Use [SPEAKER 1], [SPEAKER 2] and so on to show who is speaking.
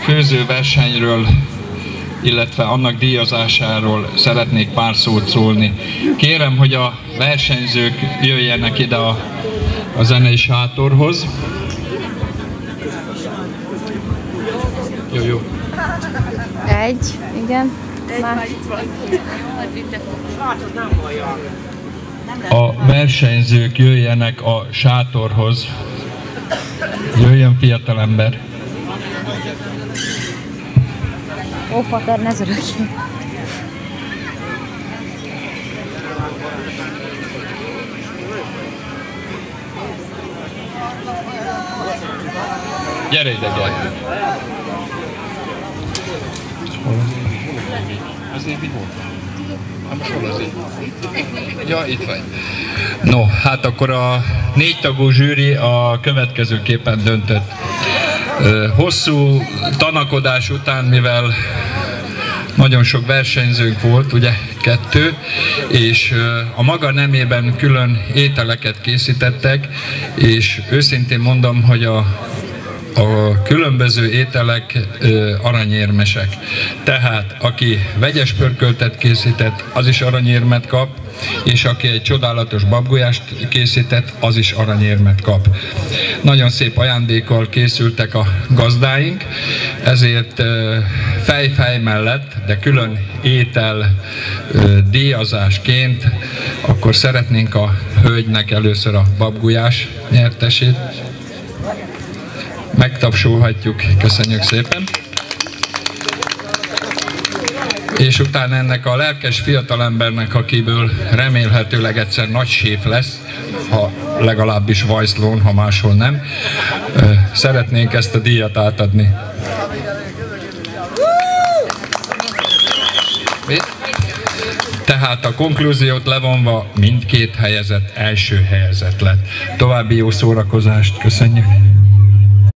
[SPEAKER 1] főzőversenyről, illetve annak díjazásáról szeretnék pár szót szólni. Kérem, hogy a versenyzők jöjjenek ide a zenei sátorhoz. Jó.
[SPEAKER 2] Igen.
[SPEAKER 1] A versenyzők jöjjenek a sátorhoz. Jöjjön fiatalember.
[SPEAKER 2] Ó, pater, ne zörögjél.
[SPEAKER 1] Gyere ide, gyere. Azért mi volt? Most hol azért? Ja, itt vagy. No, hát akkor a 4 tagú zsűri a következőképpen döntött. Hosszú tanakodás után, mivel nagyon sok versenyzőnk volt, ugye 2, és a maga nemében külön ételeket készítettek, és őszintén mondom, hogy a különböző ételek aranyérmesek. Tehát aki vegyes pörköltet készített, az is aranyérmet kap, és aki egy csodálatos babgulyást készített, az is aranyérmet kap. Nagyon szép ajándékkal készültek a gazdáink, ezért fej mellett, de külön étel díjazásként, akkor szeretnénk a hölgynek először a babgulyás nyertesét. Megtapsolhatjuk, köszönjük szépen. És utána ennek a lelkes fiatalembernek, akiből remélhetőleg egyszer nagy séf lesz, ha legalábbis Vajszlón, ha máshol nem, szeretnénk ezt a díjat átadni. Tehát a konklúziót levonva mindkét helyezett első helyezett lett. További jó szórakozást, köszönjük!